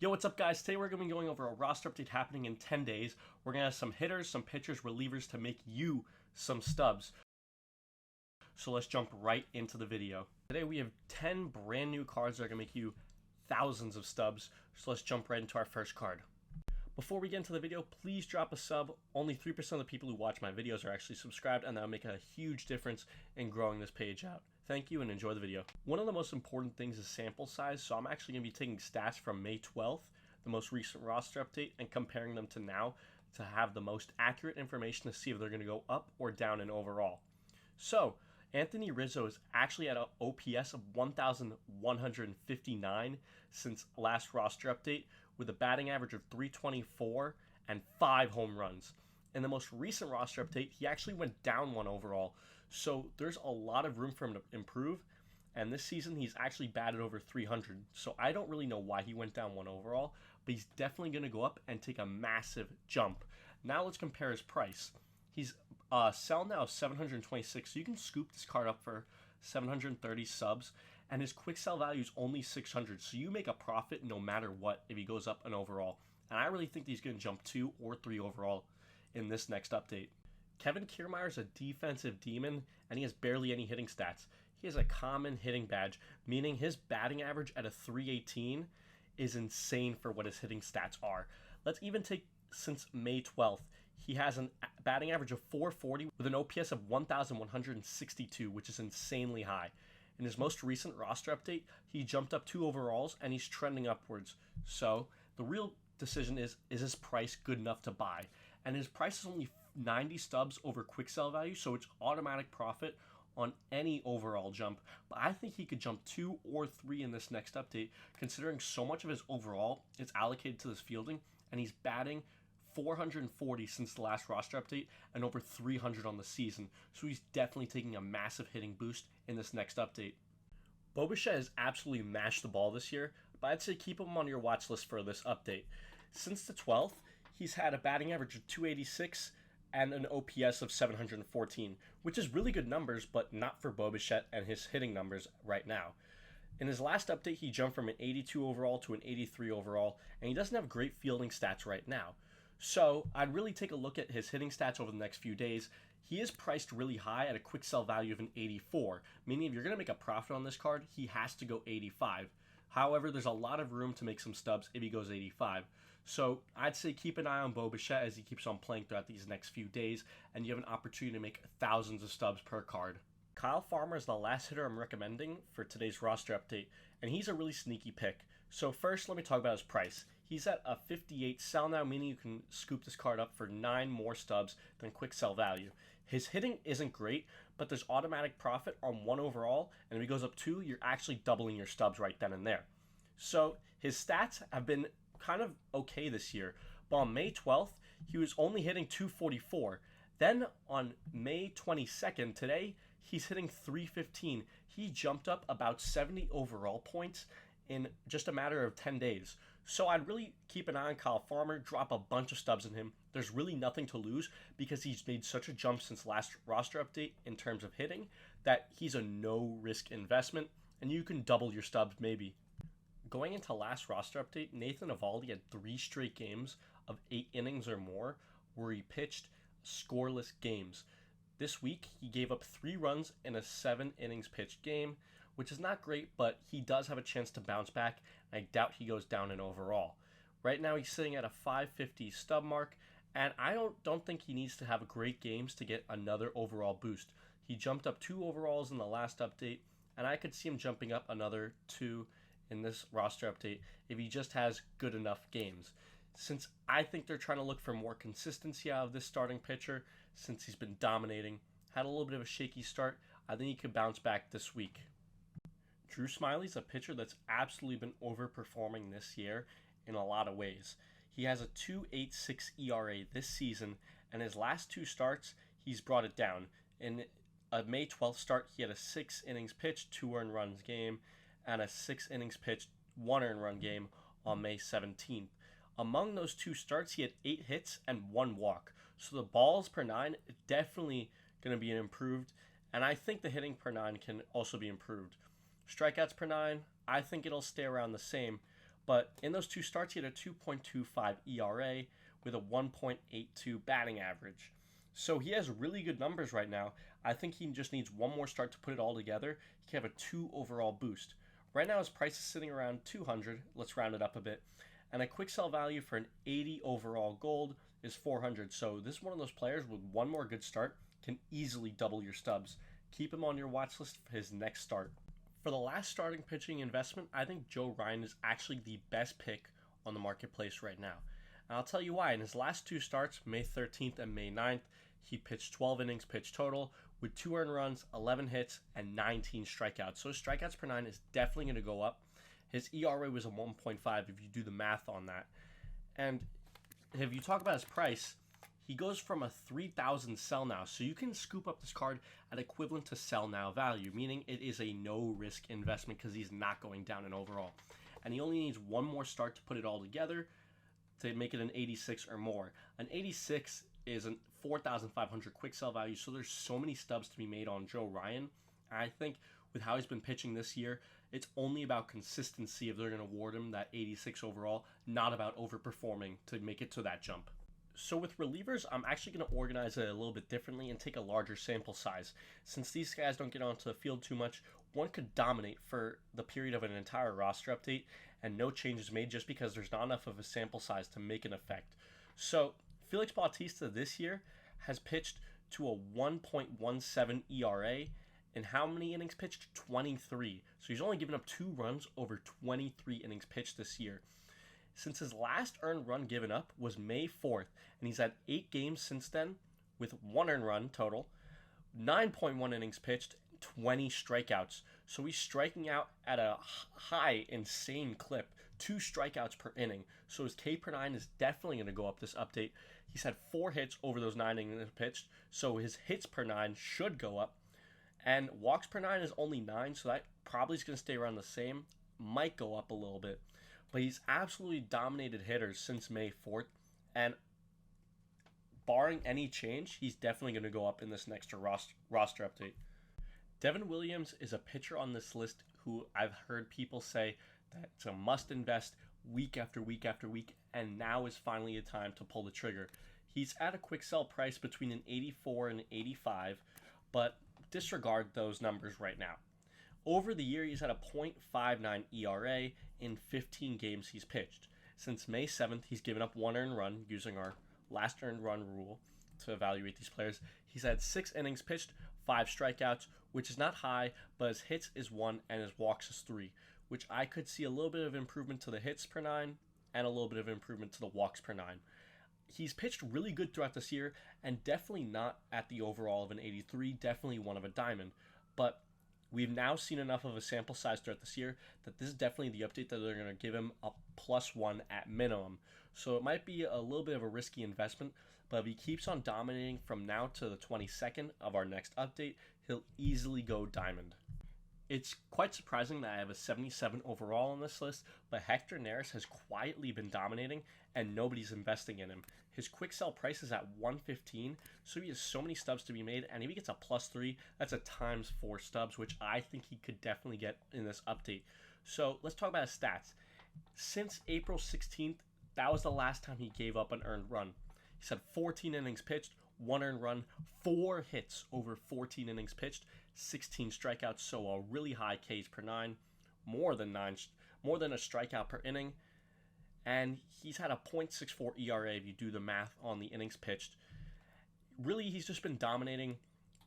Yo, what's up, guys? Today we're going to be going over a roster update happening in 10 days. We're going to have some hitters, some pitchers, relievers to make you some stubs. So let's jump right into the video. Today we have 10 brand new cards that are going to make you thousands of stubs. So let's jump right into our first card. Before we get into the video, please drop a sub. Only 3% of the people who watch my videos are actually subscribed, and that'll make a huge difference in growing this page out. Thank you and enjoy the video. One of the most important things is sample size, so I'm actually going to be taking stats from May 12th, the most recent roster update, and comparing them to now to have the most accurate information to see if they're going to go up or down in overall. So, Anthony Rizzo is actually at an OPS of 1,159 since last roster update, with a batting average of 324 and 5 home runs. In the most recent roster update, he actually went down 1 overall, so there's a lot of room for him to improve, and this season he's actually batted over 300, so I don't really know why he went down 1 overall, but he's definitely going to go up and take a massive jump. Now let's compare his price. He's sell now 726, so you can scoop this card up for 730 subs, and his quick sell value is only 600, so you make a profit no matter what if he goes up an overall. And I really think he's going to jump 2 or 3 overall in this next update. Kevin Kiermaier is a defensive demon, and he has barely any hitting stats. He has a common hitting badge, meaning his batting average at a 318 is insane for what his hitting stats are. Let's even take since May 12th. He has a batting average of 440 with an OPS of 1,162, which is insanely high. In his most recent roster update, he jumped up 2 overalls, and he's trending upwards. So the real decision is his price good enough to buy? And his price is only 90 stubs over quick sell value, so it's automatic profit on any overall jump. But I think he could jump 2 or 3 in this next update, considering so much of his overall is allocated to this fielding, and he's batting 440 since the last roster update and over 300 on the season, so he's definitely taking a massive hitting boost in this next update. Bo Bichette has absolutely mashed the ball this year, but I'd say keep him on your watch list for this update. Since the 12th, he's had a batting average of 286 and an OPS of 714, which is really good numbers, but not for Bo Bichette and his hitting numbers right now. In his last update, he jumped from an 82 overall to an 83 overall, and he doesn't have great fielding stats right now. So I'd really take a look at his hitting stats over the next few days. He is priced really high at a quick sell value of an 84, meaning if you're going to make a profit on this card, he has to go 85. However, there's a lot of room to make some stubs if he goes 85. So I'd say keep an eye on Bo Bichette as he keeps on playing throughout these next few days, and you have an opportunity to make thousands of stubs per card. Kyle Farmer is the last hitter I'm recommending for today's roster update, and he's a really sneaky pick. So first, let me talk about his price. He's at a 58 sell now, meaning you can scoop this card up for 9 more stubs than quick sell value. His hitting isn't great, but there's automatic profit on 1 overall, and if he goes up 2, you're actually doubling your stubs right then and there. So his stats have been kind of okay this year, but on May 12th, he was only hitting 244. Then on May 22nd, today, he's hitting 315. He jumped up about 70 overall points in just a matter of 10 days. So I'd really keep an eye on Kyle Farmer, drop a bunch of stubs in him. There's really nothing to lose because he's made such a jump since last roster update in terms of hitting that he's a no-risk investment, and you can double your stubs maybe. Going into last roster update, Nathan Eovaldi had 3 straight games of 8 innings or more where he pitched scoreless games. This week, he gave up 3 runs in a 7 innings pitched game, which is not great, but he does have a chance to bounce back, and I doubt he goes down in overall. Right now, he's sitting at a 550 stub mark, and I don't think he needs to have great games to get another overall boost. He jumped up 2 overalls in the last update, and I could see him jumping up another 2 in this roster update if he just has good enough games. Since I think they're trying to look for more consistency out of this starting pitcher, since he's been dominating, had a little bit of a shaky start, I think he could bounce back this week. Drew Smyly's a pitcher that's absolutely been overperforming this year in a lot of ways. He has a 2.86 ERA this season, and his last 2 starts, he's brought it down. In a May 12th start, he had a 6 innings pitched, 2 earned runs game, and a 6 innings pitched, 1 earned run game on May 17th. Among those 2 starts, he had 8 hits and 1 walk. So the balls per 9 definitely going to be improved, and I think the hitting per 9 can also be improved. Strikeouts per 9, I think it'll stay around the same, But in those 2 starts, he had a 2.25 ERA with a 1.82 batting average. So he has really good numbers right now. I think he just needs one more start to put it all together. He can have a 2 overall boost. Right now his price is sitting around 200. Let's round it up a bit. And a quick sell value for an 80 overall gold is 400. So this is one of those players with one more good start can easily double your stubs. Keep him on your watch list for his next start. For the last starting pitching investment, I think Joe Ryan is actually the best pick on the marketplace right now. And I'll tell you why. In his last 2 starts, May 13th and May 9th, he pitched 12 innings pitched total with 2 earned runs, 11 hits, and 19 strikeouts. So his strikeouts per 9 is definitely going to go up. His ERA was a 1.5 if you do the math on that. And if you talk about his price, he goes from a 3,000 sell now. So you can scoop up this card at equivalent to sell now value, meaning it is a no risk investment because he's not going down in overall. And he only needs one more start to put it all together to make it an 86 or more. An 86 is a 4,500 quick sell value, so there's so many stubs to be made on Joe Ryan. And I think with how he's been pitching this year, it's only about consistency if they're going to award him that 86 overall, not about overperforming to make it to that jump. So with relievers, I'm actually going to organize it a little bit differently and take a larger sample size. Since these guys don't get onto the field too much, one could dominate for the period of an entire roster update and no changes made just because there's not enough of a sample size to make an effect. So Felix Bautista this year has pitched to a 1.17 ERA. And how many innings pitched? 23. So he's only given up 2 runs over 23 innings pitched this year. Since his last earned run given up was May 4th, and he's had 8 games since then with 1 earned run total, 9.1 innings pitched, 20 strikeouts. So he's striking out at a high, insane clip, 2 strikeouts per inning. So his K per 9 is definitely going to go up this update. He's had 4 hits over those 9 innings pitched, so his hits per 9 should go up. And walks per 9 is only 9, so that probably is going to stay around the same. Might go up a little bit. But he's absolutely dominated hitters since May 4th. And barring any change, he's definitely going to go up in this next roster update. Devin Williams is a pitcher on this list who I've heard people say that it's a must invest week after week after week, and now is finally a time to pull the trigger. He's at a quick sell price between an 84 and an 85, but disregard those numbers right now. Over the year, he's had a .59 ERA in 15 games he's pitched. Since May 7th, he's given up 1 earned run using our last earned run rule to evaluate these players. He's had 6 innings pitched, 5 strikeouts, which is not high, but his hits is 1 and his walks is 3, which I could see a little bit of improvement to the hits per 9 and a little bit of improvement to the walks per 9. He's pitched really good throughout this year and definitely not at the overall of an 83, definitely one of a diamond. But we've now seen enough of a sample size throughout this year that this is definitely the update that they're going to give him a +1 at minimum. So it might be a little bit of a risky investment, but if he keeps on dominating from now to the 22nd of our next update, he'll easily go diamond. It's quite surprising that I have a 77 overall on this list, but Hector Neris has quietly been dominating and nobody's investing in him. His quick sell price is at 115, so he has so many stubs to be made, and if he gets a +3, that's a ×4 stubs, which I think he could definitely get in this update. So let's talk about his stats. Since April 16th, that was the last time he gave up an earned run. He's had 14 innings pitched, 1 earned run, 4 hits over 14 innings pitched, 16 strikeouts, so a really high Ks per 9, more than a strikeout per inning, and he's had a .64 ERA if you do the math on the innings pitched. Really, he's just been dominating,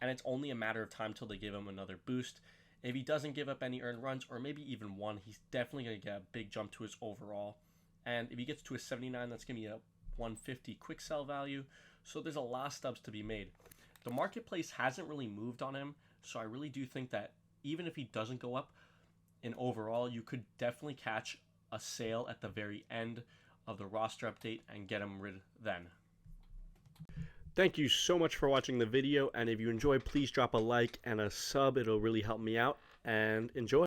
and it's only a matter of time till they give him another boost. If he doesn't give up any earned runs, or maybe even 1, he's definitely going to get a big jump to his overall. And if he gets to a 79, that's going to be a 150 quick sell value. So there's a lot of stubs to be made. The marketplace hasn't really moved on him, so I really do think that even if he doesn't go up in overall, you could definitely catch a sale at the very end of the roster update and get him rid then. Thank you so much for watching the video, and if you enjoyed, please drop a like and a sub. It'll really help me out, and enjoy.